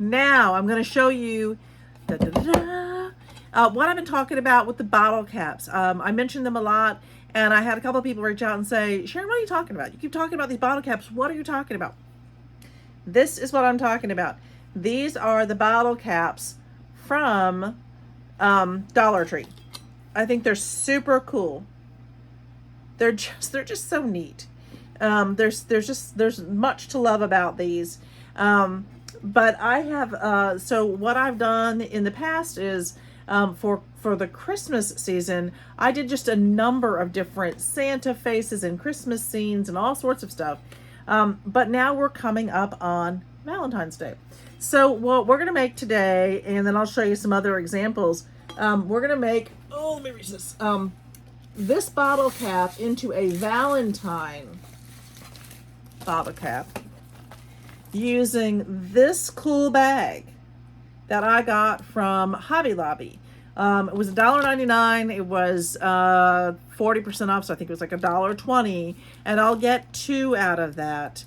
Now I'm going to show you what I've been talking about with the bottle caps. I mentioned them a lot, and I had a couple of people reach out and say, Sharon, what are you talking about? You keep talking about these bottle caps. What are you talking about? This is what I'm talking about. These are the bottle caps from Dollar Tree. I think they're super cool. They're just so neat. There's much to love about these. But I have so what I've done in the past is for the Christmas season, I did just a number of different Santa faces and Christmas scenes and all sorts of stuff. But now we're coming up on Valentine's Day. So what we're gonna make today, and then I'll show you some other examples. We're gonna make, oh, let me reach this bottle cap into a Valentine bottle cap using this cool bag that I got from Hobby Lobby. It was $1.99. It was 40% off, so I think it was like $1.20, and I'll get 2 out of that.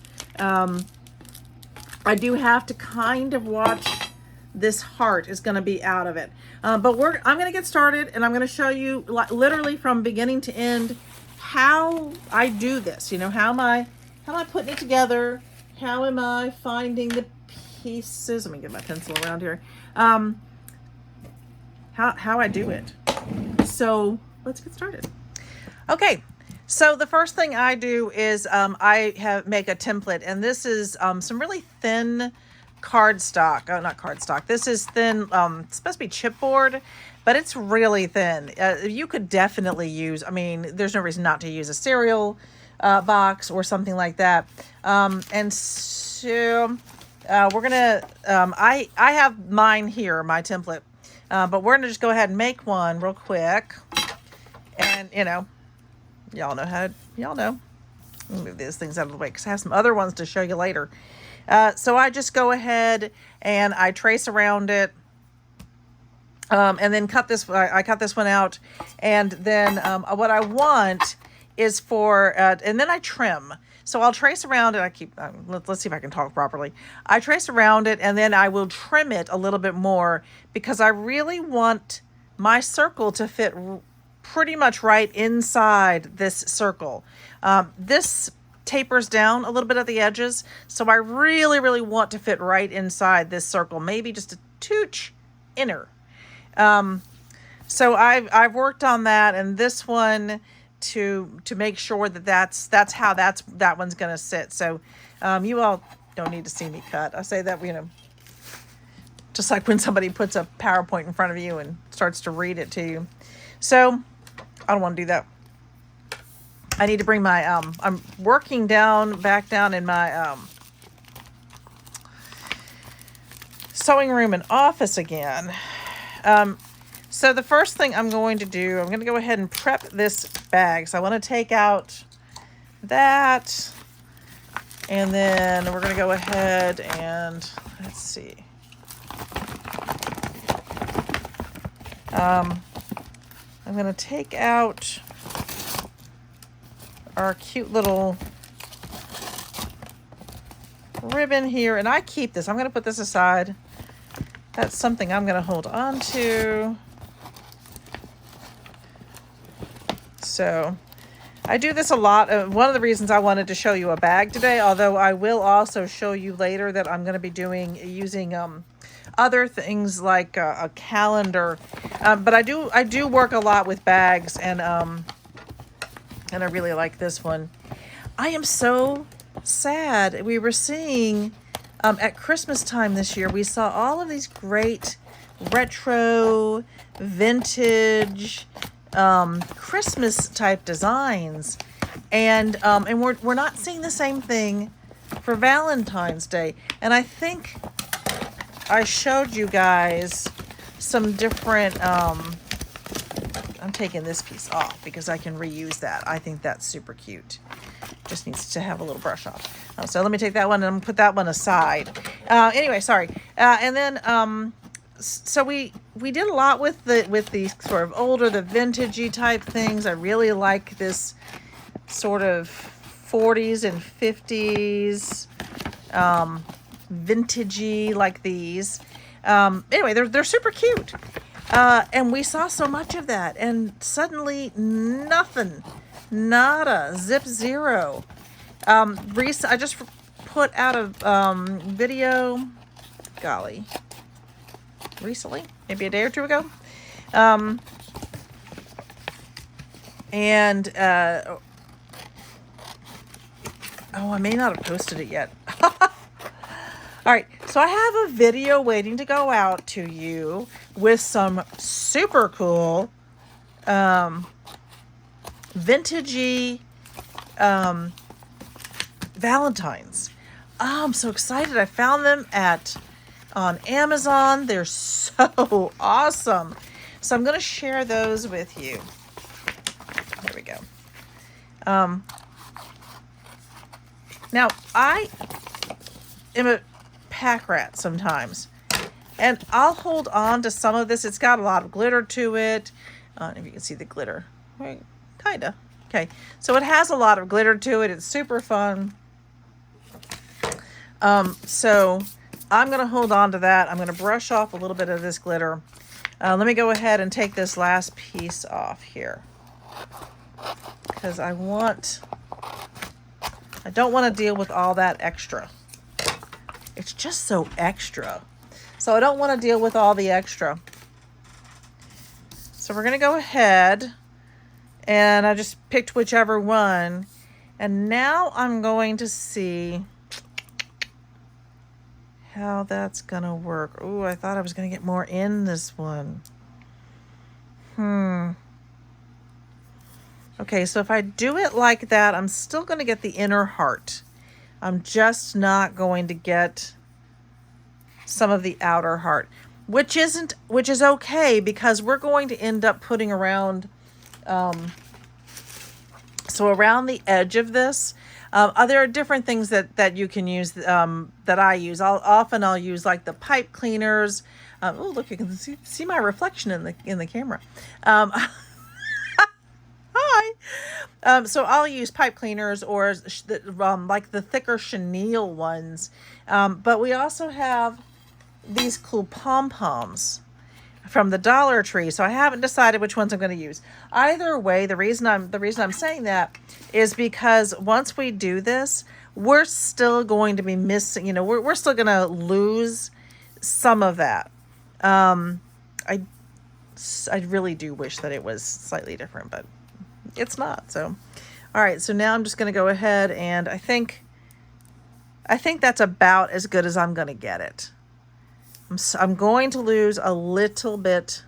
I do have to kind of watch. This heart is going to be out of it, but I'm going to get started, and I'm going to show you literally from beginning to end how I do this. You know, how am I putting it together? How am I finding the pieces? Let me get my pencil around here. How I do it. So let's get started. Okay. So the first thing I do is I make a template, and this is some really thin cardstock. Oh, not cardstock. This is thin. It's supposed to be chipboard, but it's really thin. You could definitely use, I mean, there's no reason not to use a cereal box or something like that. And so we're gonna, I have mine here, my template, but we're gonna just go ahead and make one real quick. And y'all know. Let me move these things out of the way because I have some other ones to show you later. So I just go ahead and I trace around it, and then I cut this one out, and then what I want is and then I trim. So I'll trace around it. Let's see if I can talk properly. I trace around it, and then I will trim it a little bit more because I really want my circle to fit pretty much right inside this circle. This tapers down a little bit at the edges, so I really, really want to fit right inside this circle, maybe just a touch inner. So I've worked on that, and this one to make sure that's how that one's gonna sit. So you all don't need to see me cut. I say that, just like when somebody puts a PowerPoint in front of you and starts to read it to you. So I don't want to do that. I need to bring my, I'm working back down in my sewing room and office again. So the first thing I'm going to do, I'm going to go ahead and prep this bag. So I want to take out that, and then we're going to go ahead and, let's see. I'm going to take out our cute little ribbon here, and I keep this. I'm going to put this aside. That's something I'm going to hold on to. So I do this a lot. One of the reasons I wanted to show you a bag today, although I will also show you later that I'm going to be using other things like a calendar. But I do work a lot with bags, and I really like this one. I am so sad. We were seeing at Christmas time this year, we saw all of these great retro, vintage, Christmas type designs, and we're not seeing the same thing for Valentine's Day. And I think I showed you guys some different, I'm taking this piece off because I can reuse that. I think that's super cute. Just needs to have a little brush off. So let me take that one and put that one aside. Anyway, sorry. And then, so we did a lot with the sort of older, the vintagey type things. I really like this sort of 40s and 50s vintagey like these. Anyway, they're super cute. And we saw so much of that, and suddenly nothing, nada, zip zero. I just put out a video, golly, recently, maybe a day or two ago. Oh, I may not have posted it yet. All right, so I have a video waiting to go out to you with some super cool vintagey Valentines. Oh, I'm so excited. I found them on Amazon. They're so awesome. So I'm going to share those with you. There we go. Now, I am a pack rat sometimes, and I'll hold on to some of this. It's got a lot of glitter to it. If you can see the glitter, right? Kinda. Okay, so it has a lot of glitter to it. It's super fun. So I'm gonna hold on to that. I'm gonna brush off a little bit of this glitter. Let me go ahead and take this last piece off here, because I don't want to deal with all that extra. It's just so extra. So I don't want to deal with all the extra. So we're going to go ahead, and I just picked whichever one. And now I'm going to see how that's going to work. Ooh, I thought I was going to get more in this one. Okay, so if I do it like that, I'm still going to get the inner heart. I'm just not going to get some of the outer heart, which is okay, because we're going to end up putting around, so around the edge of this, there are different things that you can use, that I use. I'll use like the pipe cleaners. Oh, look, you can see my reflection in the camera. Hi. So I'll use pipe cleaners, or like the thicker chenille ones. But we also have these cool pom-poms from the Dollar Tree. So I haven't decided which ones I'm going to use. Either way, the reason I'm saying that is because once we do this, we're still going to be missing, we're still going to lose some of that. I really do wish that it was slightly different, but it's not. So, all right. So now I'm just going to go ahead, and I think that's about as good as I'm going to get it. I'm going to lose a little bit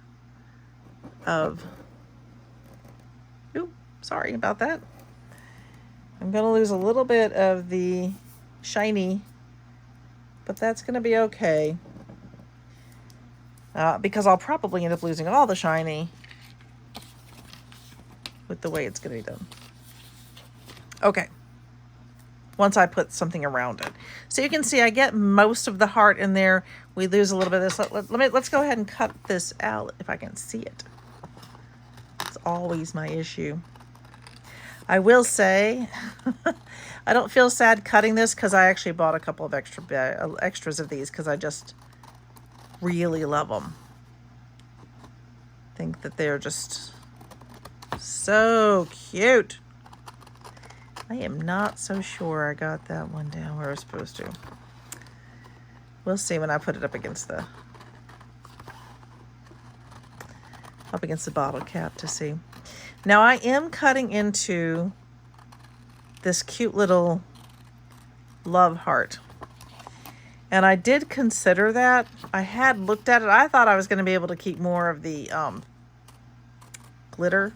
of, sorry about that. I'm going to lose a little bit of the shiny, but that's going to be okay. Because I'll probably end up losing all the shiny with the way it's going to be done. Okay. Once I put something around it. So you can see I get most of the heart in there. We lose a little bit of this. Let's go ahead and cut this out if I can see it. It's always my issue. I will say, I don't feel sad cutting this, because I actually bought a couple of extras of these, because I just really love them. I think that they're just so cute. I am not so sure I got that one down where I was supposed to. We'll see when I put it up against the bottle cap to see. Now I am cutting into this cute little love heart. And I did consider that. I had looked at it. I thought I was going to be able to keep more of the glitter.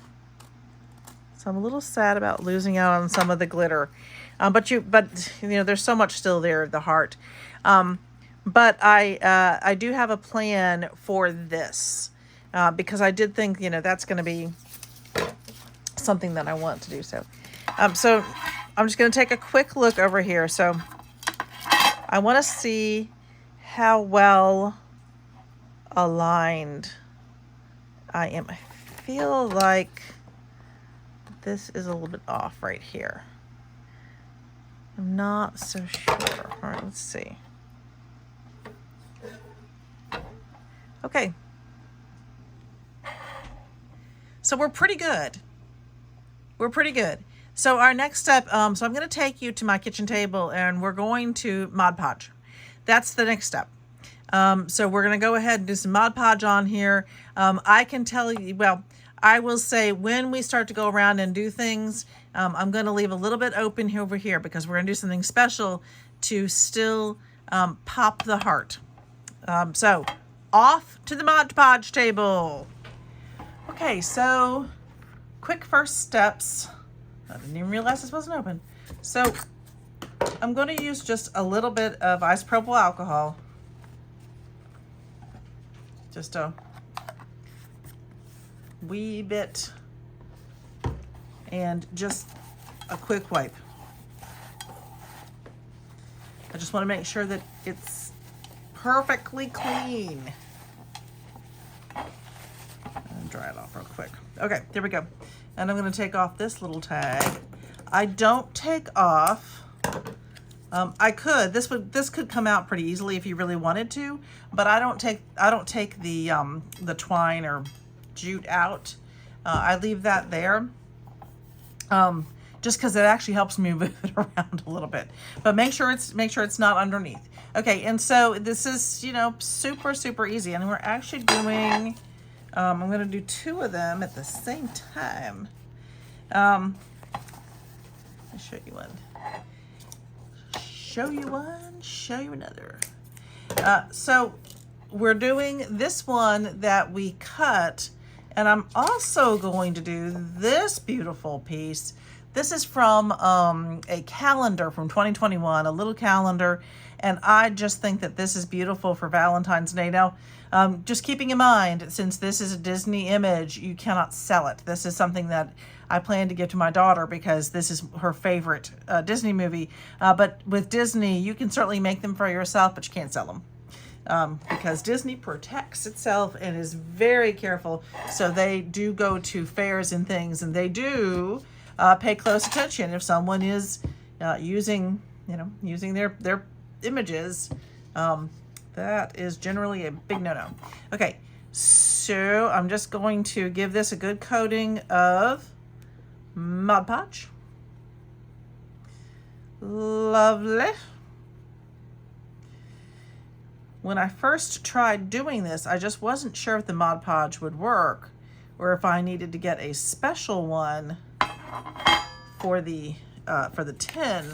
So I'm a little sad about losing out on some of the glitter. But there's so much still there, the heart. But I do have a plan for this, because I did think, that's going to be something that I want to do. So I'm just going to take a quick look over here. So I want to see how well aligned I am. I feel like this is a little bit off right here. I'm not so sure. All right, let's see. Okay. So we're pretty good. We're pretty good. So our next step, so I'm going to take you to my kitchen table and we're going to Mod Podge. That's the next step. So we're going to go ahead and do some Mod Podge on here. I can tell you, well, I will say when we start to go around and do things, I'm going to leave a little bit open over here because we're going to do something special to still pop the heart. So off to the Mod Podge table. Okay, so quick first steps. I didn't even realize this wasn't open. So I'm going to use just a little bit of isopropyl alcohol. Just a wee bit. And just a quick wipe. I just want to make sure that it's perfectly clean. And dry it off real quick. Okay, there we go. And I'm going to take off this little tag. I don't take off. I could. This could come out pretty easily if you really wanted to, but I don't take the twine or jute out. I leave that there. Just because it actually helps me move it around a little bit. But make sure it's not underneath. Okay, and so this is, you know, super, super easy. And we're actually doing, I'm going to do 2 of them at the same time. I'll show you one. Show you one, show you another. So we're doing this one that we cut, and I'm also going to do this beautiful piece. This is from a calendar from 2021, a little calendar, and I just think that this is beautiful for Valentine's Day. Now, just keeping in mind, since this is a Disney image, you cannot sell it. This is something that I plan to give to my daughter because this is her favorite Disney movie. But with Disney, you can certainly make them for yourself, but you can't sell them. Because Disney protects itself and is very careful. So they do go to fairs and things, and they do pay close attention if someone is using their images. That is generally a big no-no. Okay, so I'm just going to give this a good coating of Mod Podge. Lovely. When I first tried doing this, I just wasn't sure if the Mod Podge would work or if I needed to get a special one for the tin,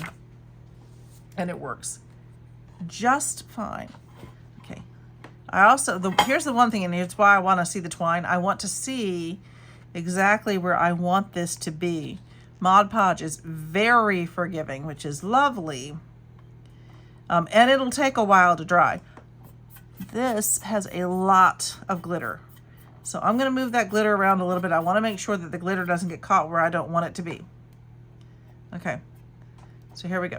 and it works just fine. Okay. I also, here's the one thing, and it's why I want to see the twine. I want to see exactly where I want this to be. Mod Podge is very forgiving, which is lovely. And it'll take a while to dry. This has a lot of glitter. So I'm going to move that glitter around a little bit. I want to make sure that the glitter doesn't get caught where I don't want it to be. Okay. So here we go.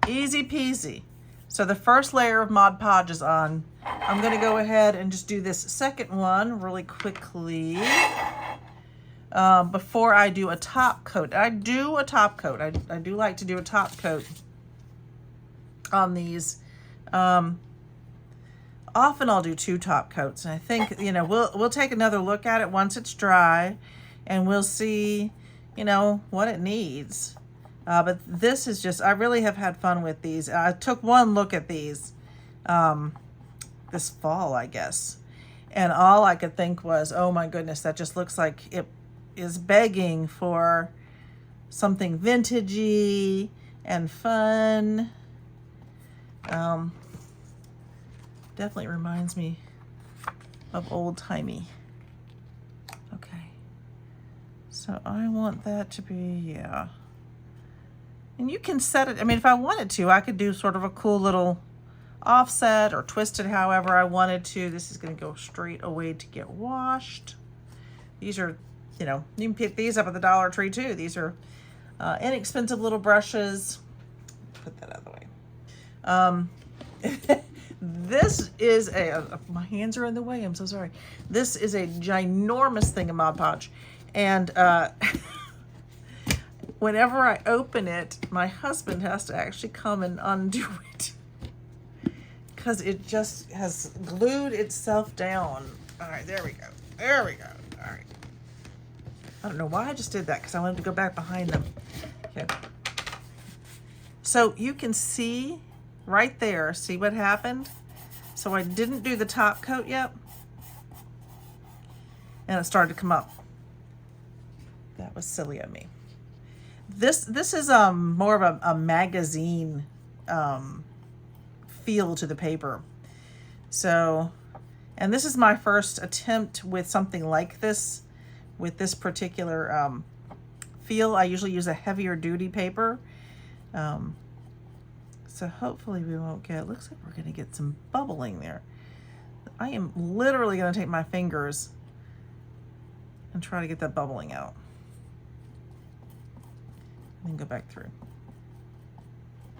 Easy peasy. So the first layer of Mod Podge is on. I'm going to go ahead and just do this second one really quickly before I do a top coat. I do a top coat. I do like to do a top coat on these. Often I'll do 2 top coats, and I think, you know, we'll take another look at it once it's dry, and we'll see, you know, what it needs. But this is just, I really have had fun with these. I took one look at these this fall, I guess, and all I could think was, oh my goodness, that just looks like it is begging for something vintagey and fun. Definitely reminds me of old-timey. Okay, so I want that to be, yeah. And you can set it, I mean, if I wanted to, I could do sort of a cool little offset or twist it however I wanted to. This is going to go straight away to get washed. These are, you know, you can pick these up at the Dollar Tree too. These are inexpensive little brushes. Put that out of the way. This is my hands are in the way, I'm so sorry. This is a ginormous thing of Mod Podge. And whenever I open it, my husband has to actually come and undo it. because it just has glued itself down. All right, there we go. There we go. All right. I don't know why I just did that, because I wanted to go back behind them. Okay. So you can see right there, see what happened? So I didn't do the top coat yet, and it started to come up. That was silly of me. This is more of a magazine feel to the paper. So, and this is my first attempt with something like this, with this particular feel. I usually use a heavier duty paper. So hopefully we won't get, looks like we're gonna get some bubbling there. I am literally gonna take my fingers and try to get that bubbling out. And then go back through.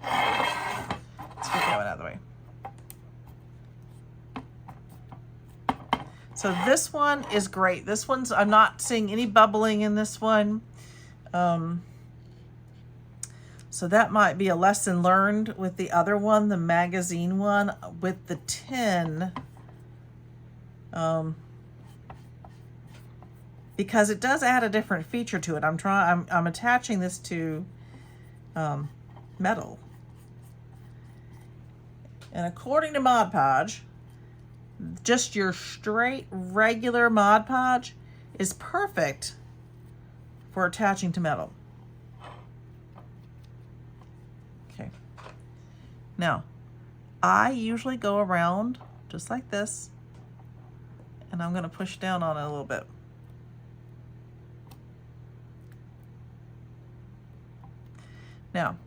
Let's get that one out of the way. So this one is great. This one's, I'm not seeing any bubbling in this one. So that might be a lesson learned with the other one, the magazine one, with the tin. Because it does add a different feature to it. I'm attaching this to metal. And according to Mod Podge, just your straight regular Mod Podge is perfect for attaching to metal. Okay. Now, I usually go around just like this, and I'm going to push down on it a little bit. Now,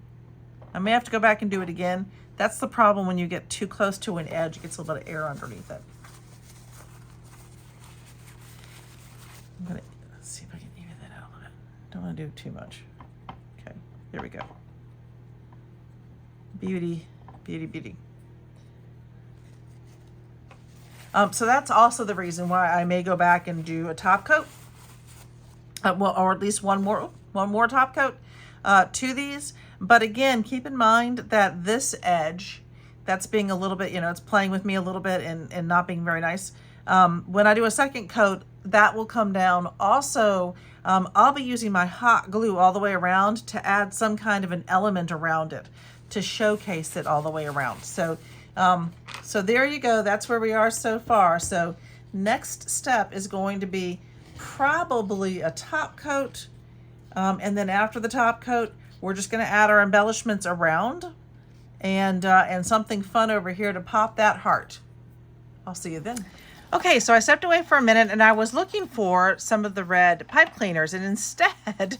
I may have to go back and do it again. That's the problem when you get too close to an edge, it gets a little bit of air underneath it. I'm gonna, let's see if I can even that out a little bit. Don't want to do too much. Okay, there we go. Beauty, beauty, beauty. So that's also the reason why I may go back and do a top coat, well, or at least one more top coat to these. But again, keep in mind that this edge, that's being a little bit, you know, it's playing with me a little bit and not being very nice. When I do a second coat, that will come down. Also, I'll be using my hot glue all the way around to add some kind of an element around it to showcase it all the way around. So, so there you go. That's where we are so far. So next step is going to be probably a top coat. And then after the top coat, we're just going to add our embellishments around and something fun over here to pop that heart. I'll see you then. Okay, so I stepped away for a minute and I was looking for some of the red pipe cleaners, and instead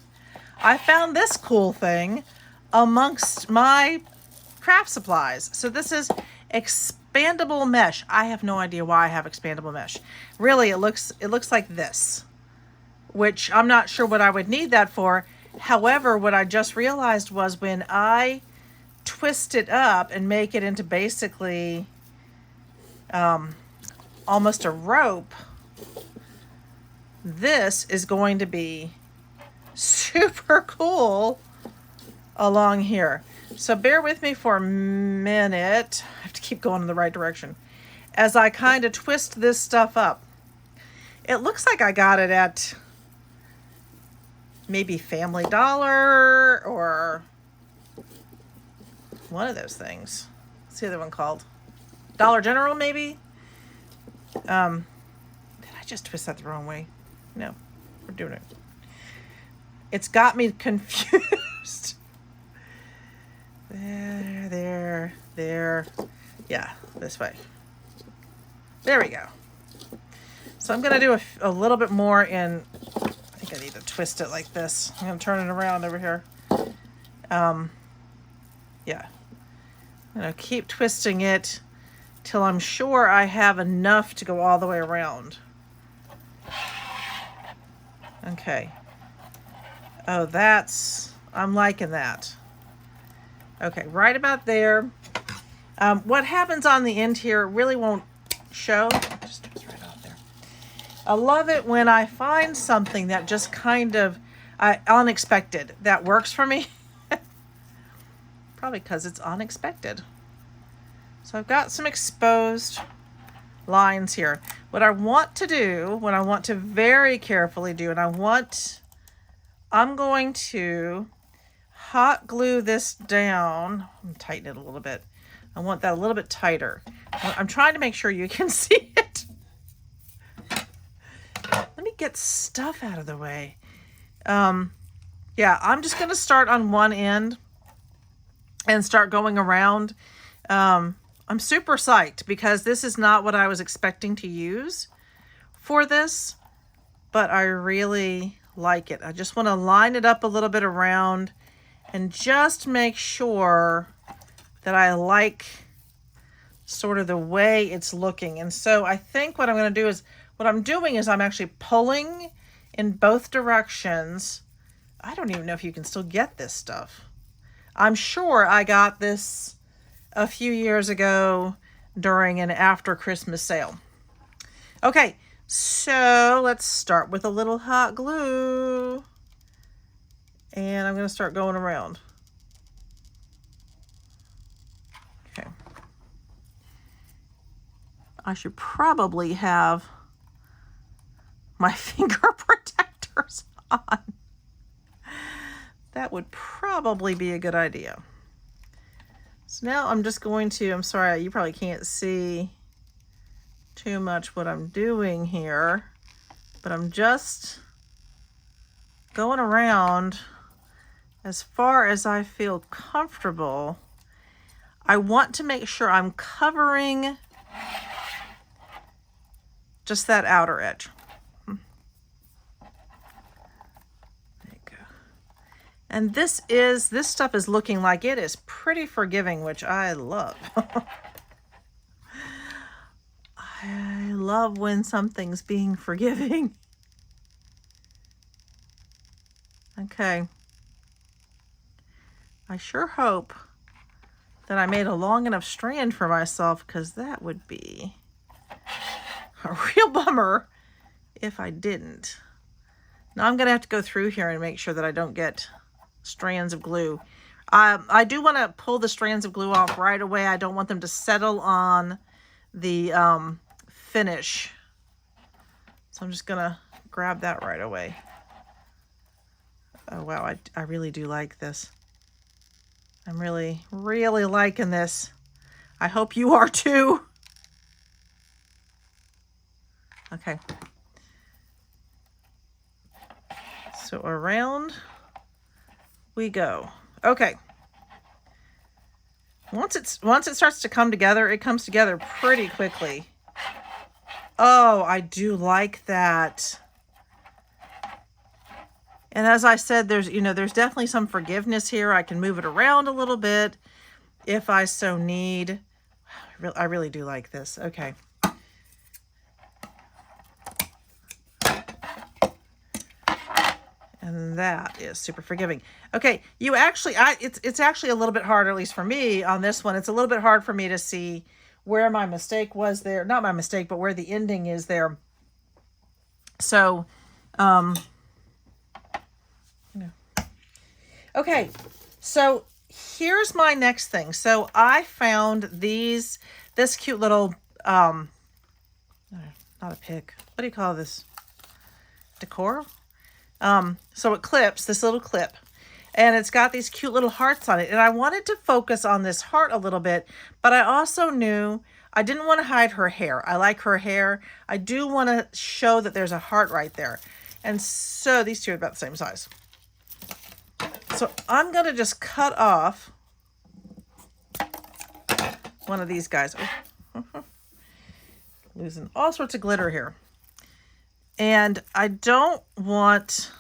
I found this cool thing amongst my craft supplies. So this is expandable mesh. I have no idea why I have expandable mesh. Really, it looks like this, which I'm not sure what I would need that for. However, what I just realized was when I twist it up and make it into basically almost a rope, this is going to be super cool along here. So bear with me for a minute. I have to keep going in the right direction as I kind of twist this stuff up. It looks like I got it at maybe Family Dollar or one of those things. What's the other one called? Dollar General, maybe? Did I just twist that the wrong way? No, we're doing it. It's got me confused. There. Yeah, this way. There we go. So I'm going to do a little bit more in, I think I need to twist it like this. I'm going to turn it around over here. Yeah. I'm going to keep twisting it till I'm sure I have enough to go all the way around. Okay. Oh, I'm liking that. Okay, right about there. What happens on the end here really won't show. Just twist right out there. I love it when I find something that just kind of unexpected that works for me. Probably because it's unexpected. So I've got some exposed lines here. What I want to do, what I want to very carefully do, and I'm going to hot glue this down. I'm tighten it a little bit. I want that a little bit tighter. I'm trying to make sure you can see it. Let me get stuff out of the way. Yeah, I'm just going to start on one end and start going around. I'm super psyched because this is not what I was expecting to use for this, but I really like it. I just want to line it up a little bit around and just make sure that I like sort of the way it's looking. And so I think what I'm going to do is, what I'm doing is I'm actually pulling in both directions. I don't even know if you can still get this stuff. I'm sure I got this a few years ago during an after Christmas sale. Okay, so let's start with a little hot glue. And I'm going to start going around. Okay. I should probably have my finger protectors on. That would probably be a good idea. So now I'm just going to, I'm sorry, you probably can't see too much what I'm doing here, but I'm just going around as far as I feel comfortable. I want to make sure I'm covering just that outer edge. There you go. And this stuff is looking like it is pretty forgiving, which I love. I love when something's being forgiving. Okay. I sure hope that I made a long enough strand for myself, because that would be a real bummer if I didn't. Now I'm going to have to go through here and make sure that I don't get strands of glue. I do want to pull the strands of glue off right away. I don't want them to settle on the finish. So I'm just going to grab that right away. Oh, wow. I really do like this. I'm really, really liking this. I hope you are too. Okay. So around we go. Okay. Once it starts to come together, it comes together pretty quickly. Oh, I do like that. And as I said, there's definitely some forgiveness here. I can move it around a little bit if I so need. I really do like this. Okay. And that is super forgiving. Okay, you actually, it's actually a little bit hard, at least for me on this one. It's a little bit hard for me to see where my mistake was there. Not my mistake, but where the ending is there. So, okay, so here's my next thing. So I found this cute little, not a pick. What do you call this? Decor? So it clips, this little clip, and it's got these cute little hearts on it. And I wanted to focus on this heart a little bit, but I also knew I didn't want to hide her hair. I like her hair. I do want to show that there's a heart right there. And so these two are about the same size. So I'm going to just cut off one of these guys. Oh, losing all sorts of glitter here. And I don't want,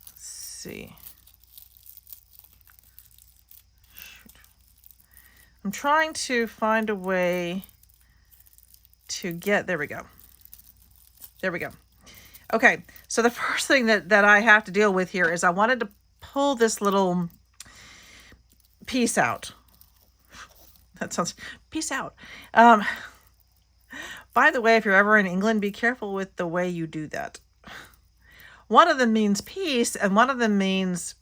let's see. Shoot. I'm trying to find a way to get, there we go. There we go. Okay, so the first thing that I have to deal with here is I wanted to pull this little piece out. That sounds, peace out. By the way, if you're ever in England, be careful with the way you do that. One of them means peace, and one of them means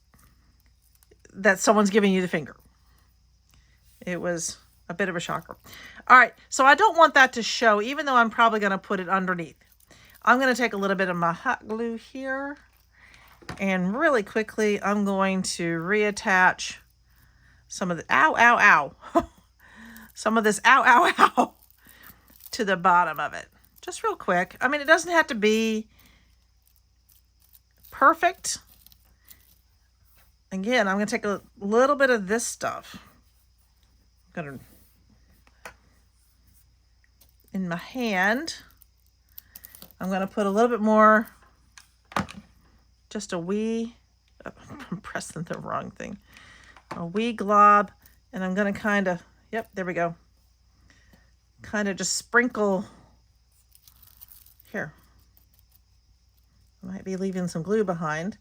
that someone's giving you the finger. It was a bit of a shocker. All right, so I don't want that to show, even though I'm probably going to put it underneath. I'm going to take a little bit of my hot glue here, and really quickly I'm going to reattach some of the, ow, ow, ow, some of this, ow, ow, ow, to the bottom of it. Just real quick. I mean, it doesn't have to be perfect. Again, I'm going to take a little bit of this stuff. I'm going to, in my hand, I'm going to put a little bit more, just a wee, oh, I'm pressing the wrong thing, a wee glob, and I'm going to kind of, yep, there we go, kind of just sprinkle here. I might be leaving some glue behind,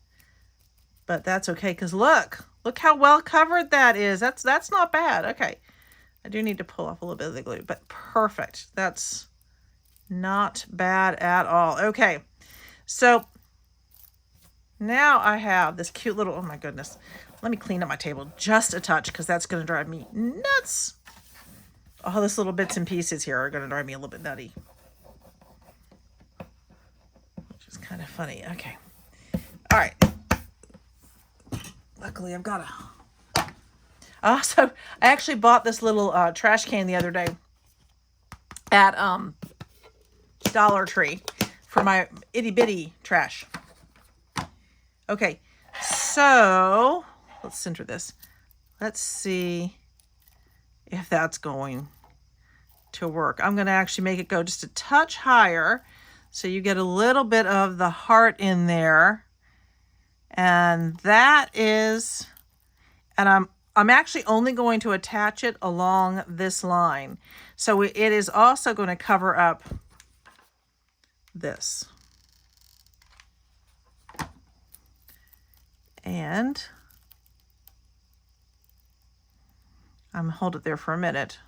but that's okay, because look how well covered that is. That's not bad. Okay, I do need to pull off a little bit of the glue, but perfect. That's not bad at all. Okay, so now I have this cute little, oh my goodness. Let me clean up my table just a touch, because that's going to drive me nuts. All these little bits and pieces here are going to drive me a little bit nutty, which is kind of funny. Okay. All right. Luckily, I've got a... so I actually bought this little trash can the other day at Dollar Tree for my itty bitty trash. Okay, so let's center this. Let's see if that's going to work. I'm going to actually make it go just a touch higher, so you get a little bit of the heart in there. And that is, and I'm actually only going to attach it along this line. So it is also going to cover up this. And I'm gonna hold it there for a minute.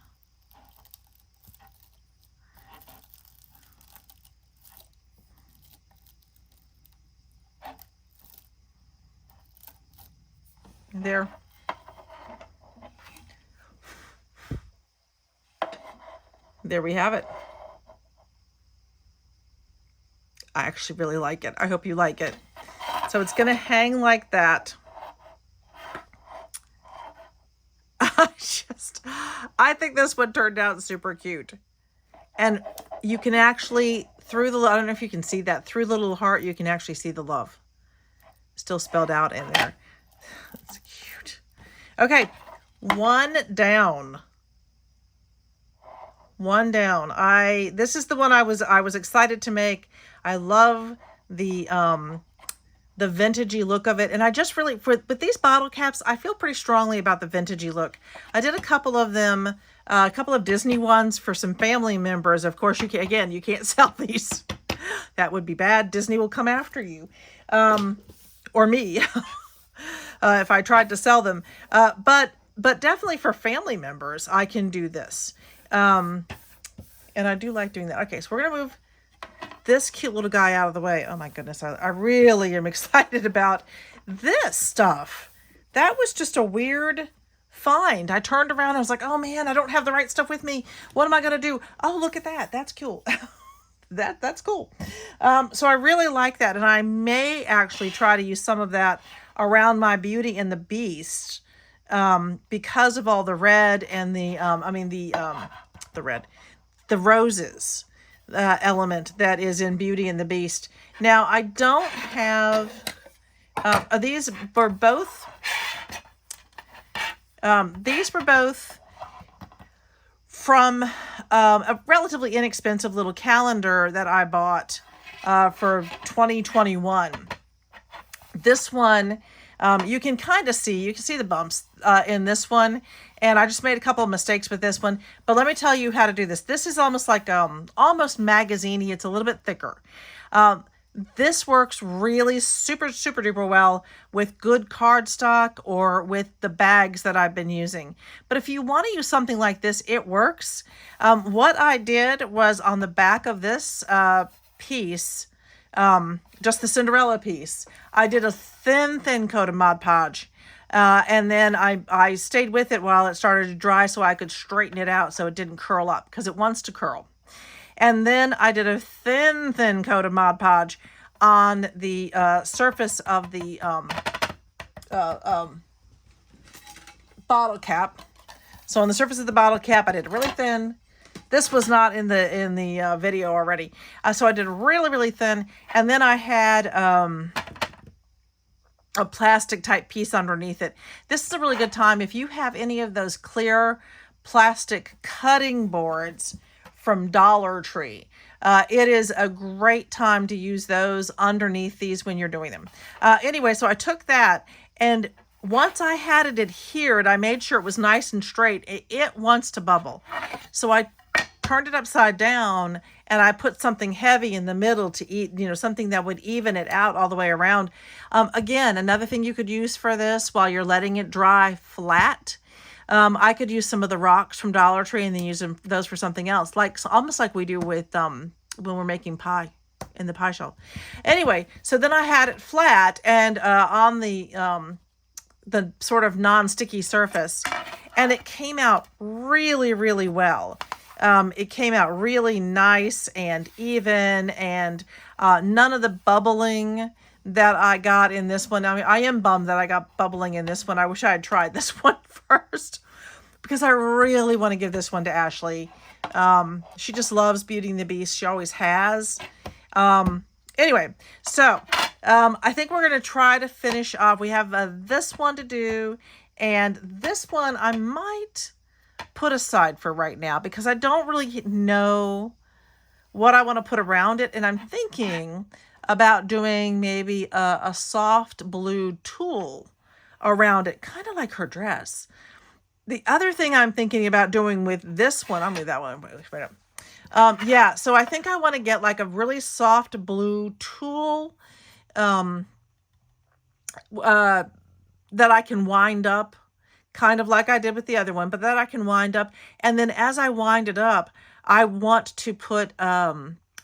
There. There we have it. I actually really like it. I hope you like it. So it's going to hang like that. I think this one turned out super cute. And you can actually, through the, I don't know if you can see that, through the little heart, you can actually see the love still spelled out in there. That's cute. Okay, one down. One down. This is the one I was excited to make. I love the vintagey look of it, and I just really, with these bottle caps, I feel pretty strongly about the vintagey look. I did a couple of them, a couple of Disney ones for some family members. Of course, you can't sell these. That would be bad. Disney will come after you, or me, if I tried to sell them. But definitely for family members, I can do this. And I do like doing that. Okay, so we're gonna move this cute little guy out of the way. Oh my goodness, I really am excited about this stuff. That was just a weird find. I turned around, I was like, oh man, I don't have the right stuff with me. What am I gonna do? Oh, look at that. That's cool. That's cool. So I really like that, and I may actually try to use some of that around my Beauty and the Beast, because of all the red and the roses element that is in Beauty and the Beast. Now I don't have these were both from a relatively inexpensive little calendar that I bought for 2021. This one, you can kind of see, you can see the bumps in this one. And I just made a couple of mistakes with this one. But let me tell you how to do this. This is almost like, almost magazine-y. It's a little bit thicker. This works really super duper well with good cardstock or with the bags that I've been using. But if you want to use something like this, it works. What I did was on the back of this piece, just the Cinderella piece, I did a thin coat of Mod Podge. And then I stayed with it while it started to dry so I could straighten it out so it didn't curl up, because it wants to curl. And then I did a thin coat of Mod Podge on the surface of the bottle cap. So on the surface of the bottle cap, I did really thin. This was not in the video already. So I did really thin. And then I had a plastic type piece underneath it. This is a really good time if you have any of those clear plastic cutting boards from Dollar Tree. It is a great time to use those underneath these when you're doing them. Anyway, so I took that, and once I had it adhered, I made sure it was nice and straight. It wants to bubble. So I turned it upside down and I put something heavy in the middle to eat, something that would even it out all the way around. Again, another thing you could use for this while you're letting it dry flat. I could use some of the rocks from Dollar Tree and then use those for something else, almost like we do with when we're making pie in the pie shell. Anyway, so then I had it flat and on the sort of non-sticky surface, and it came out really well. It came out really nice and even, and none of the bubbling that I got in this one. I mean, I am bummed that I got bubbling in this one. I wish I had tried this one first, because I really want to give this one to Ashley. She just loves Beauty and the Beast. She always has. Anyway, so I think we're going to try to finish off. We have this one to do, and this one I might put aside for right now because I don't really know what I want to put around it, and I'm thinking about doing maybe a soft blue tulle around it, kind of like her dress. The other thing I'm thinking about doing with this one, I'll move that one right up. Yeah, so I think I want to get like a really soft blue tulle that I can wind up, kind of like I did with the other one, but that I can wind up. And then as I wind it up, I want to put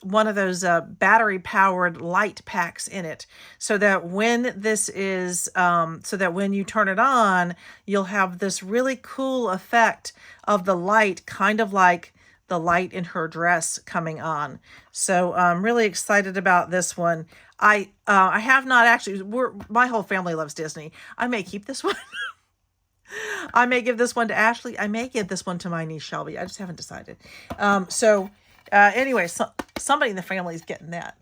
one of those battery powered light packs in it, so that when this is so that when you turn it on, you'll have this really cool effect of the light, kind of like the light in her dress coming on. So I'm really excited about this one. I have not actually, my whole family loves Disney. I may keep this one. I may give this one to Ashley. I may give this one to my niece Shelby. I just haven't decided. Anyway, somebody in the family is getting that.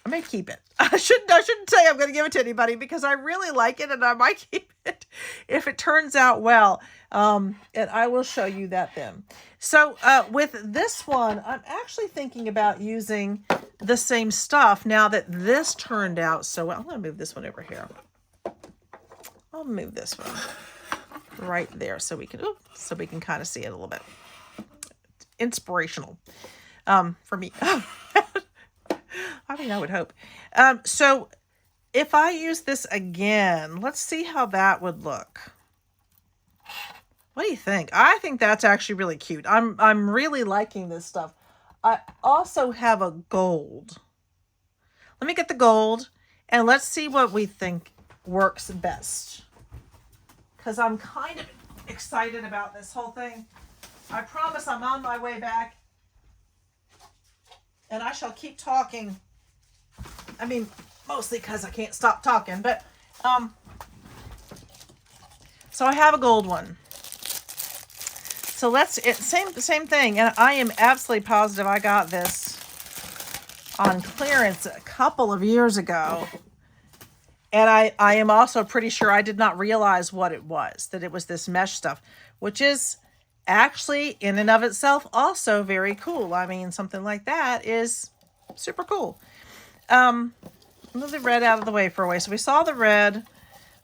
I may keep it. I shouldn't say I'm going to give it to anybody, because I really like it and I might keep it if it turns out well. And I will show you that then. So with this one, I'm actually thinking about using the same stuff now that this turned out so well. I'm going to move this one over here. I'll move this one right there so we can kind of see it a little bit. Inspirational for me. I mean, I would hope. So if I use this again, let's see how that would look. What do you think? I think that's actually really cute. I'm really liking this stuff. I also have a gold. Let me get the gold and let's see what we think works best, because I'm kind of excited about this whole thing. I promise I'm on my way back, and I shall keep talking. I mean, mostly because I can't stop talking, but so I have a gold one. So same thing, and I am absolutely positive I got this on clearance a couple of years ago. And I am also pretty sure I did not realize what it was, that it was this mesh stuff, which is actually in and of itself also very cool. I mean, something like that is super cool. Move the red out of the way for a way. So we saw the red.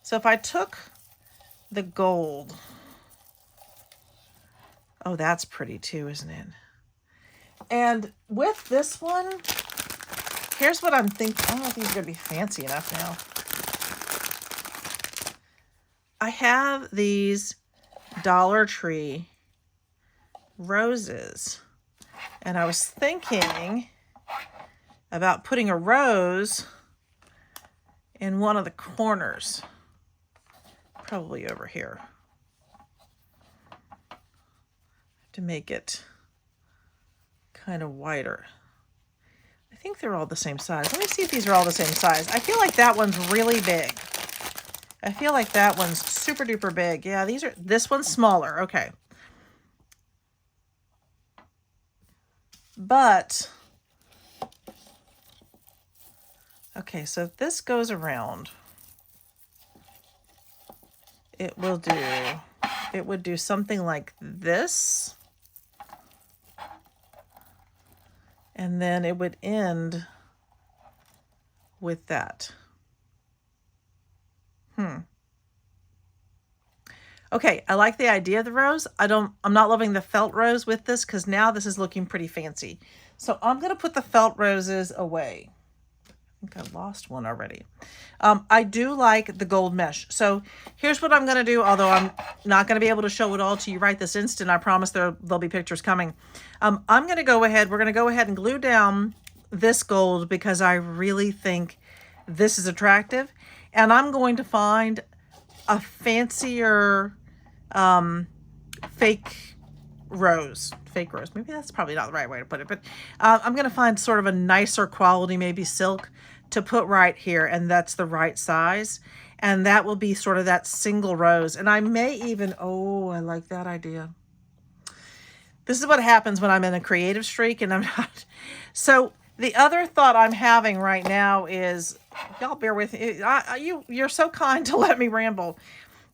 So if I took the gold, oh, that's pretty too, isn't it? And with this one, here's what I'm thinking. I don't know if these are going to be fancy enough now. I have these Dollar Tree roses, and I was thinking about putting a rose in one of the corners. probably over here to make it kind of wider. I think they're all the same size. Let me see if these are all the same size. I feel like that one's really big. I feel like that one's super duper big. Yeah, this one's smaller. Okay. But, okay, so if this goes around, it would do something like this. And then it would end with that. Okay, I like the idea of the rose. I'm not loving the felt rose with this because now this is looking pretty fancy. So I'm going to put the felt roses away. I think I lost one already. I do like the gold mesh. So here's what I'm going to do, although I'm not going to be able to show it all to you right this instant. I promise there'll be pictures coming. We're going to go ahead and glue down this gold because I really think this is attractive. And I'm going to find a fancier fake rose. Maybe that's probably not the right way to put it, but I'm going to find sort of a nicer quality, maybe silk, to put right here, and that's the right size. And that will be sort of that single rose. And I may even, oh, I like that idea. This is what happens when I'm in a creative streak and I'm not. So the other thought I'm having right now is, y'all bear with me. You're so kind to let me ramble.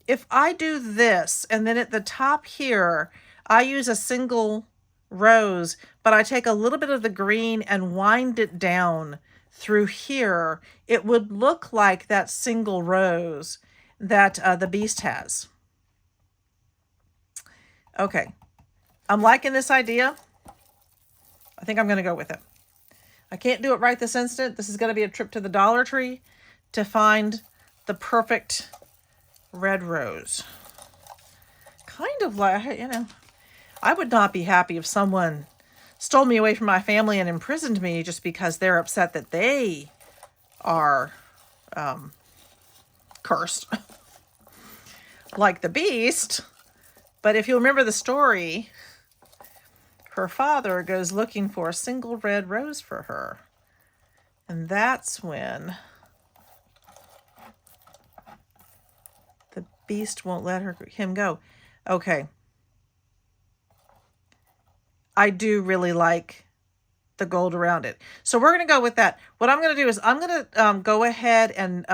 If I do this, and then at the top here, I use a single rose, but I take a little bit of the green and wind it down through here, it would look like that single rose that the beast has. Okay, I'm liking this idea. I think I'm going to go with it. I can't do it right this instant. This is going to be a trip to the Dollar Tree to find the perfect red rose. Kind of like, I would not be happy if someone stole me away from my family and imprisoned me just because they're upset that they are cursed. Like the beast. But if you remember the story, her father goes looking for a single red rose for her. And that's when the beast won't let him go. Okay. I do really like the gold around it. So we're going to go with that. What I'm going to do is I'm going to go ahead and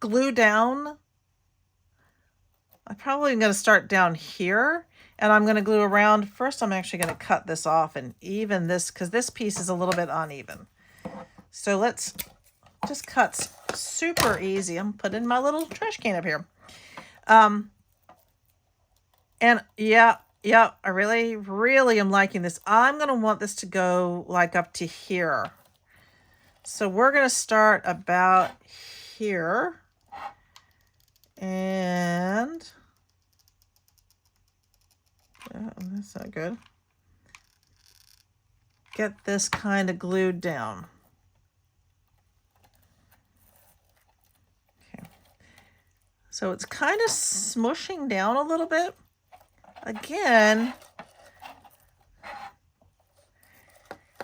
glue down. I'm probably going to start down here, and I'm going to glue around. First, I'm actually going to cut this off and even this, because this piece is a little bit uneven. So let's just cut super easy. I'm putting my little trash can up here. And yeah, I really, really am liking this. I'm going to want this to go like up to here. So we're going to start about here. And oh, that's not good. Get this kind of glued down. Okay. So it's kind of smushing down a little bit. Again,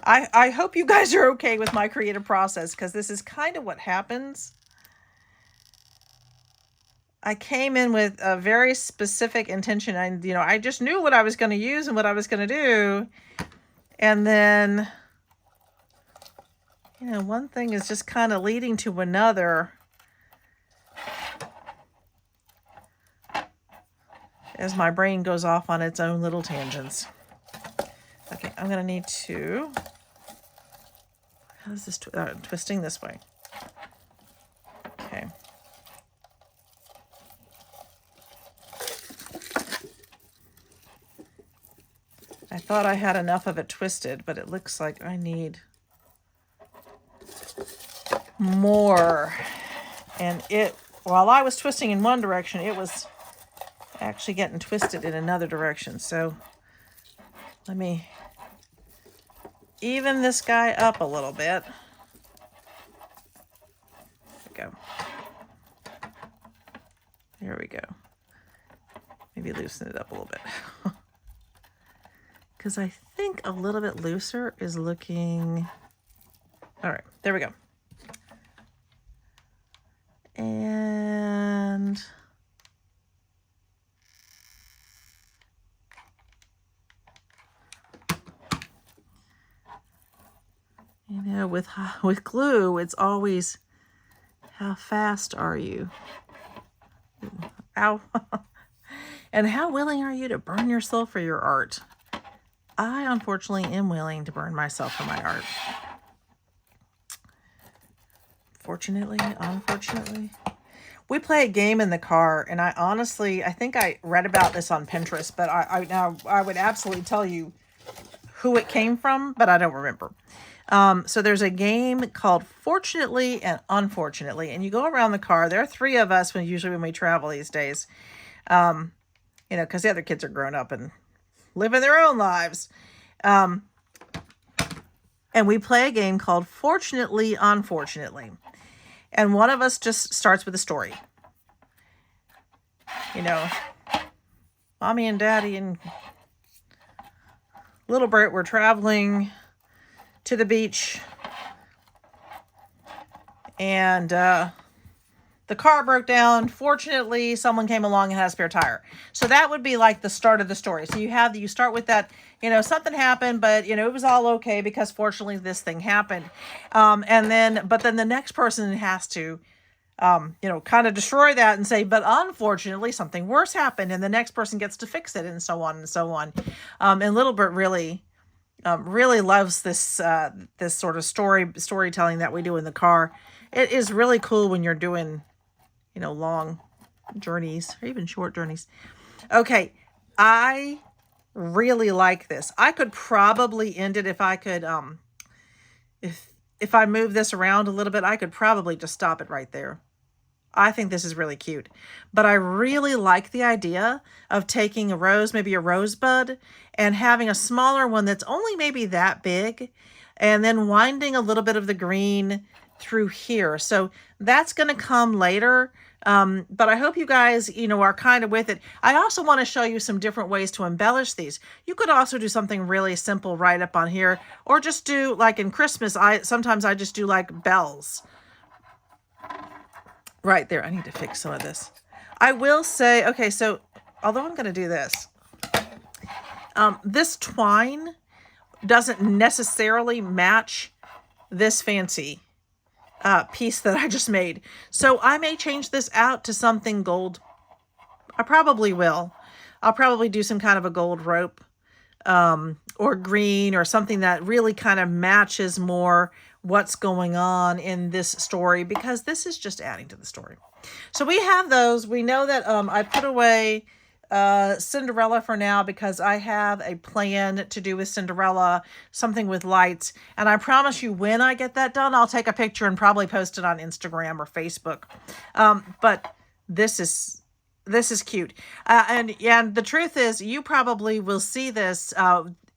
I hope you guys are okay with my creative process, because this is kind of what happens. I came in with a very specific intention. I just knew what I was going to use and what I was going to do. And then, one thing is just kind of leading to another. As my brain goes off on its own little tangents. Okay, I'm going to need to, how is this twisting this way? Okay. I thought I had enough of it twisted, but it looks like I need more. And while I was twisting in one direction, it was actually getting twisted in another direction. So let me even this guy up a little bit. There we go. loosen it up a little bit. Because I think a little bit looser is looking... All right, there we go. And... you know, with glue, it's always, how fast are you? Ow. And how willing are you to burn yourself for your art? I, unfortunately, am willing to burn myself for my art. Fortunately, unfortunately. We play a game in the car, and I think I read about this on Pinterest, but I would absolutely tell you who it came from, but I don't remember. So there's a game called Fortunately and Unfortunately, and you go around the car. There are 3 of us usually when we travel these days, you know, because the other kids are grown up and living their own lives. And we play a game called Fortunately, Unfortunately. And one of us just starts with a story. You know, Mommy and Daddy and little Bert were traveling to the beach, and the car broke down. Fortunately, someone came along and had a spare tire. So that would be like the start of the story. So you start with that, you know, something happened, but you know, it was all okay because fortunately this thing happened. But then the next person has to, you know, kind of destroy that and say, but unfortunately something worse happened, and the next person gets to fix it, and so on and so on. And Little Bert really loves this this sort of storytelling that we do in the car. It is really cool when you're doing, you know, long journeys or even short journeys. Okay, I really like this. I could probably end it if I could, if I move this around a little bit, I could probably just stop it right there. I think this is really cute, but I really like the idea of taking a rose, maybe a rosebud, and having a smaller one that's only maybe that big, and then winding a little bit of the green through here. So that's going to come later. But I hope you guys, you know, are kind of with it. I also want to show you some different ways to embellish these. You could also do something really simple right up on here, or just do like in Christmas. Sometimes I just do like bells right there. I need to fix some of this. I will say, okay, so although I'm going to do this, this twine doesn't necessarily match this fancy piece that I just made. So I may change this out to something gold. I probably will. I'll probably do some kind of a gold rope, or green, or something that really kind of matches more what's going on in this story, because this is just adding to the story. So we have those. We know that I put away Cinderella for now because I have a plan to do with Cinderella, something with lights. And I promise you, when I get that done, I'll take a picture and probably post it on Instagram or Facebook. But this is cute. And the truth is, you probably will see this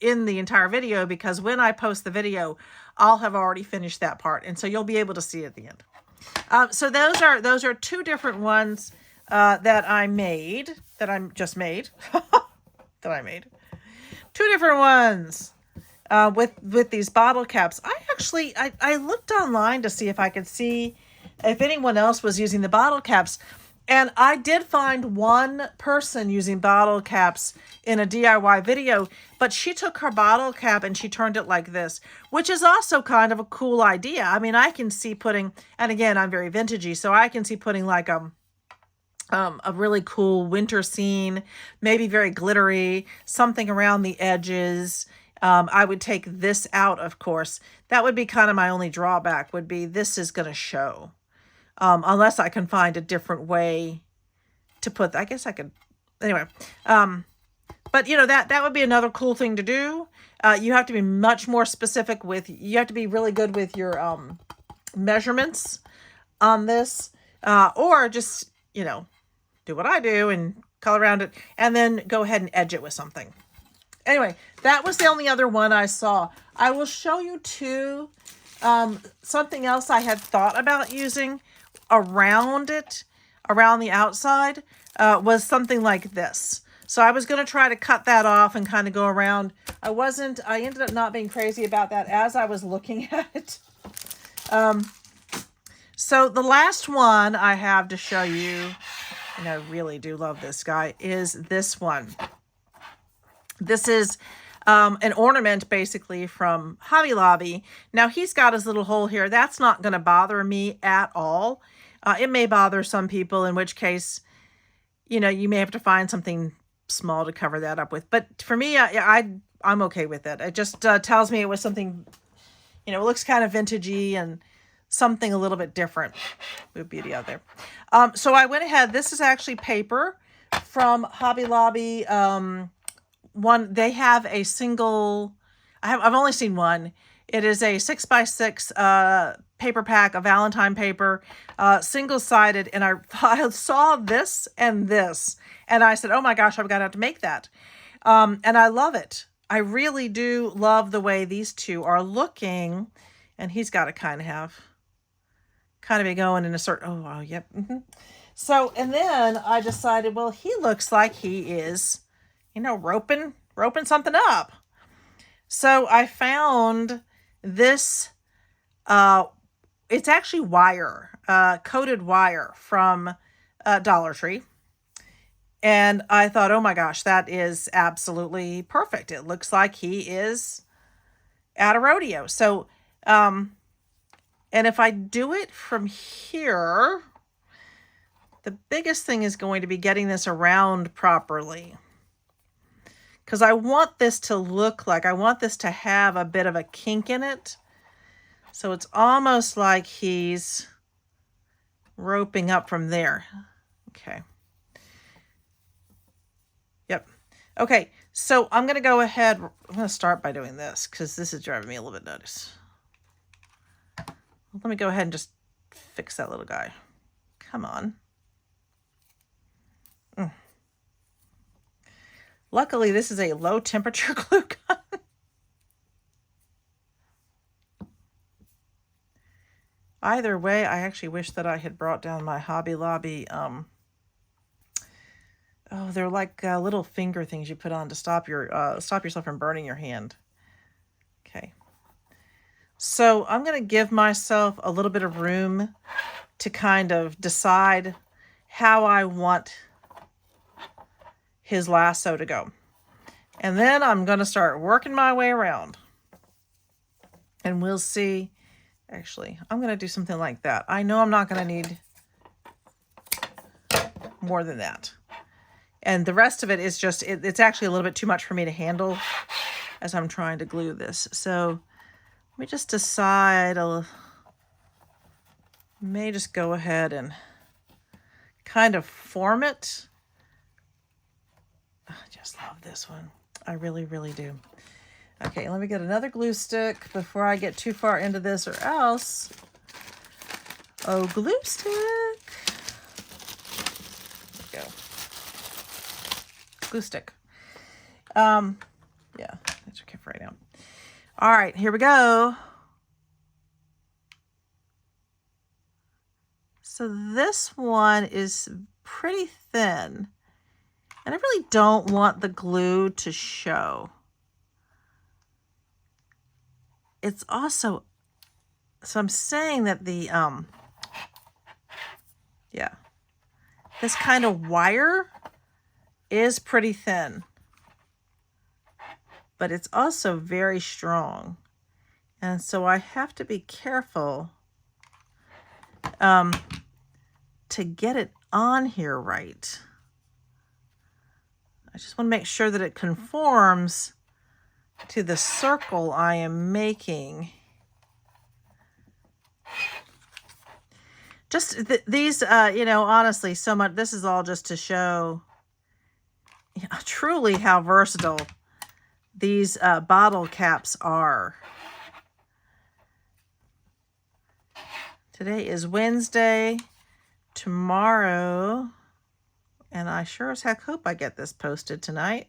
in the entire video, because when I post the video, I'll have already finished that part. And so you'll be able to see it at the end. So those are 2 different ones that I made, that I just made, that I made. 2 different ones with these bottle caps. I looked online to see if I could see if anyone else was using the bottle caps. And I did find one person using bottle caps in a DIY video, but she took her bottle cap and she turned it like this, which is also kind of a cool idea. I mean, I can see putting, and again, I'm very vintagey, so I can see putting like a really cool winter scene, maybe very glittery, something around the edges. I would take this out, of course. That would be kind of my only drawback, would be this is going to show. Unless I can find a different way to put, I guess I could, anyway. But you know, that would be another cool thing to do. You have to be much more specific you have to be really good with your measurements on this, or just, you know, do what I do and color around it and then go ahead and edge it with something. Anyway, that was the only other one I saw. I will show you too, something else I had thought about using around it, around the outside, was something like this. So I was going to try to cut that off and kind of go around. I ended up not being crazy about that as I was looking at it. So the last one I have to show you, and I really do love this guy, is this one. This is an ornament basically from Hobby Lobby. Now he's got his little hole here. That's not going to bother me at all. It may bother some people, in which case, you know, you may have to find something small to cover that up with. But for me, I'm okay with it. It just tells me it was something, you know, it looks kind of vintagey and something a little bit different. With beauty out there. So I went ahead. This is actually paper from Hobby Lobby. They have a single, I've only seen one. It is a 6x6 paper pack of Valentine paper, single-sided, and I saw this, and I said, oh my gosh, I've got to have to make that. And I love it. I really do love the way these two are looking, and he's got to kind of be going in a certain, oh, wow, yep. So, and then I decided, well, he looks like he is, you know, roping something up. So I found this, it's actually wire, coated wire from Dollar Tree. And I thought, oh my gosh, that is absolutely perfect. It looks like he is at a rodeo. So, and if I do it from here, the biggest thing is going to be getting this around properly. Because I want this to look like, I want this to have a bit of a kink in it. So it's almost like he's roping up from there. Okay. Yep. Okay, so I'm going to go ahead. I'm going to start by doing this because this is driving me a little bit nuts. Let me go ahead and just fix that little guy. Come on. Luckily, this is a low temperature glue gun. Either way, I actually wish that I had brought down my Hobby Lobby. Oh, they're like little finger things you put on to stop yourself from burning your hand. Okay. So I'm going to give myself a little bit of room to kind of decide how I want his lasso to go. And then I'm going to start working my way around. And we'll see. Actually, I'm going to do something like that. I know I'm not going to need more than that. And the rest of it is just, it's actually a little bit too much for me to handle as I'm trying to glue this. So let me just decide. I may just go ahead and kind of form it. I just love this one. I really, really do. Okay, let me get another glue stick before I get too far into this, or else. Oh, glue stick. There we go. Glue stick. Yeah, that's okay for right now. All right, here we go. So this one is pretty thin. And I really don't want the glue to show. It's also, so I'm saying that the, yeah, this kind of wire is pretty thin, but it's also very strong. And so I have to be careful to get it on here right. I just want to make sure that it conforms to the circle I am making. Just these, you know, honestly, so much, this is all just to show truly how versatile these bottle caps are. Today is Wednesday. Tomorrow, and I sure as heck hope I get this posted tonight,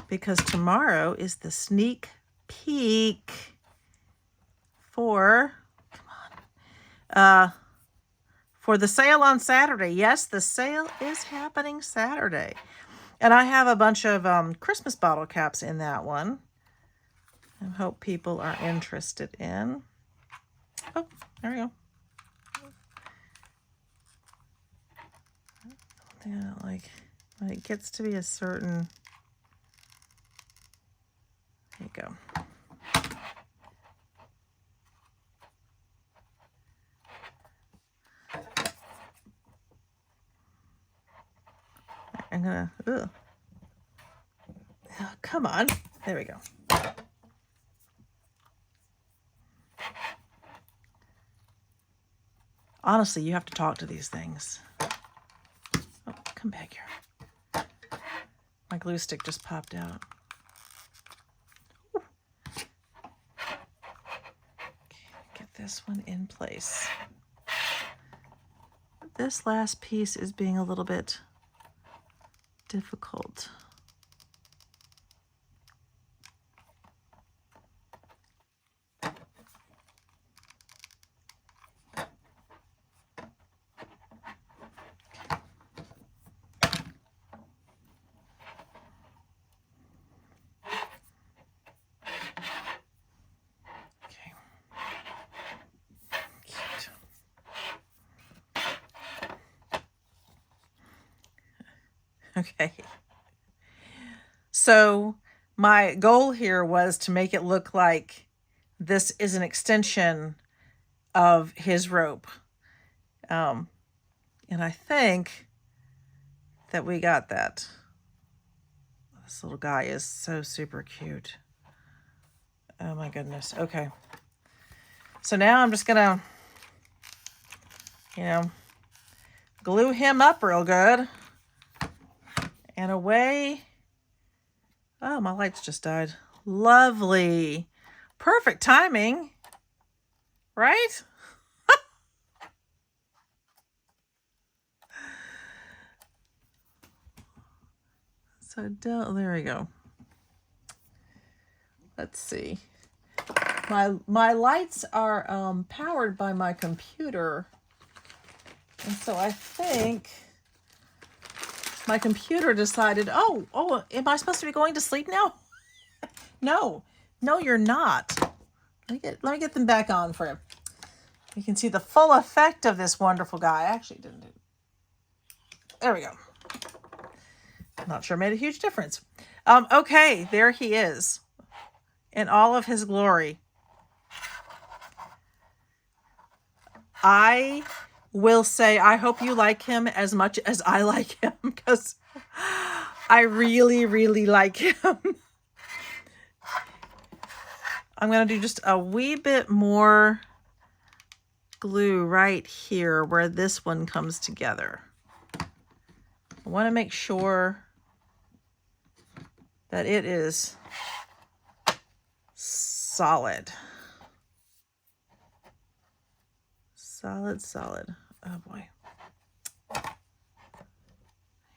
because tomorrow is the sneak peek for, for the sale on Saturday. Yes, the sale is happening Saturday. And I have a bunch of Christmas bottle caps in that one. I hope people are interested in. Oh, there we go. Yeah, like when it gets to be a certain, there you go. I'm gonna, ugh. Oh, come on. There we go. Honestly, you have to talk to these things. Oh, come back here. My glue stick just popped out. Ooh. Okay, get this one in place. This last piece is being a little bit difficult. Okay. So my goal here was to make it look like this is an extension of his rope. And I think that we got that. This little guy is so super cute. Oh my goodness. Okay. So now I'm just gonna, glue him up real good. And away. Oh, my lights just died. Lovely. Perfect timing. Right? So there we go. Let's see. My lights are powered by my computer. And so I think my computer decided, oh, am I supposed to be going to sleep now? No, you're not. Let me get them back on for you. You can see the full effect of this wonderful guy. I actually didn't do. There we go. Not sure it made a huge difference. Okay, there he is in all of his glory. I will say I hope you like him as much as I like him, because I really, really like him. I'm going to do just a wee bit more glue right here where this one comes together. I want to make sure that it is solid. Solid. Oh boy.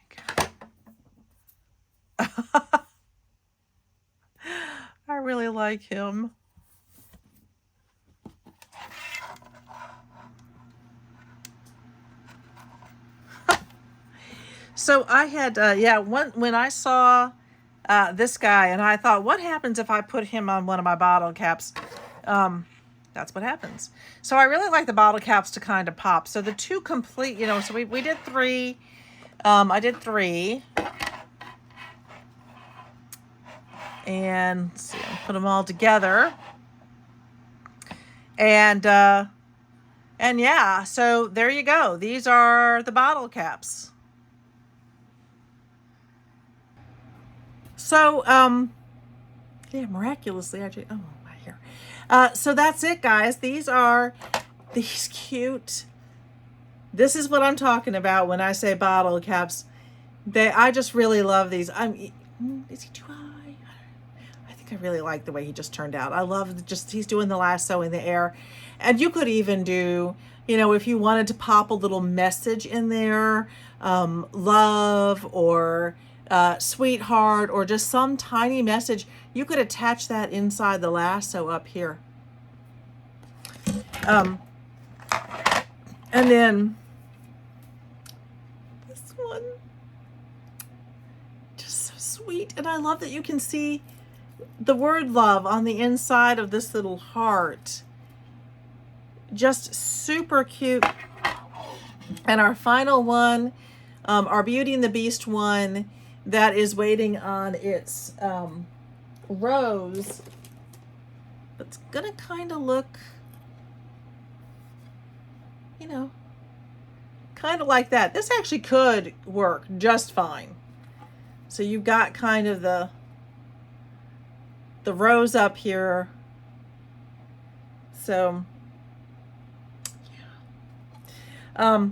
Okay. I really like him. So I had, when I saw this guy, and I thought, what happens if I put him on one of my bottle caps? That's what happens. So I really like the bottle caps to kind of pop. So the two complete, so we did three. I did three. And let's see, I'll put them all together. And yeah, so there you go. These are the bottle caps. So, yeah, miraculously, actually, oh, my hair. So that's it, guys. These are these cute. This is what I'm talking about when I say bottle caps. I just really love these. Is he too high? I think I really like the way he just turned out. I love he's doing the lasso in the air. And you could even do, if you wanted to pop a little message in there, love or sweetheart, or just some tiny message, you could attach that inside the lasso up here. And then sweet. And I love that you can see the word love on the inside of this little heart. Just super cute. And our final one, our Beauty and the Beast one, that is waiting on its rose. It's gonna kind of look, you know, kind of like that. This actually could work just fine. So you've got kind of the rose up here. So yeah.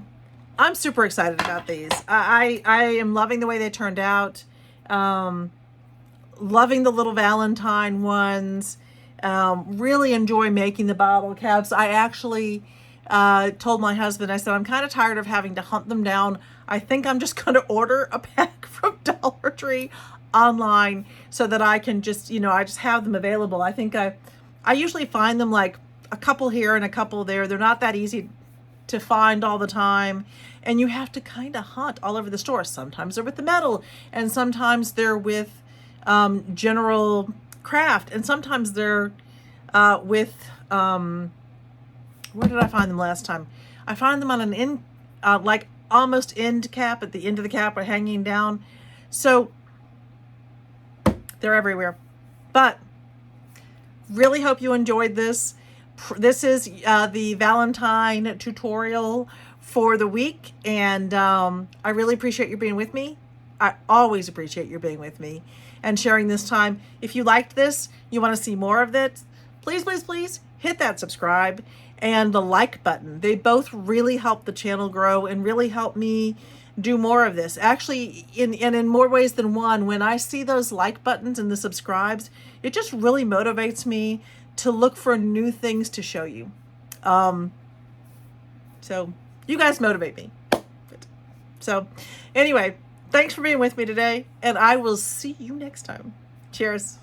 I'm super excited about these. I am loving the way they turned out. Loving the little Valentine ones. Really enjoy making the bottle caps. I actually told my husband, I said, I'm kind of tired of having to hunt them down. I think I'm just going to order a pack from Dollar Tree online so that I can just, you know, I just have them available. I think I usually find them like a couple here and a couple there. They're not that easy to find all the time. And you have to kind of hunt all over the store. Sometimes they're with the metal, and sometimes they're with general craft, and sometimes they're with where did I find them last time? I find them on an end, like almost end cap, at the end of the cap or hanging down. So they're everywhere. But really hope you enjoyed this. This is the Valentine tutorial for the week, and I really appreciate you being with me. I always appreciate your being with me and sharing this time. If you liked this, you want to see more of it, please, please, please hit that subscribe and the like button. They both really help the channel grow and really help me do more of this. Actually, in more ways than one, when I see those like buttons and the subscribes, it just really motivates me to look for new things to show you. So you guys motivate me. So anyway, thanks for being with me today, and I will see you next time. Cheers.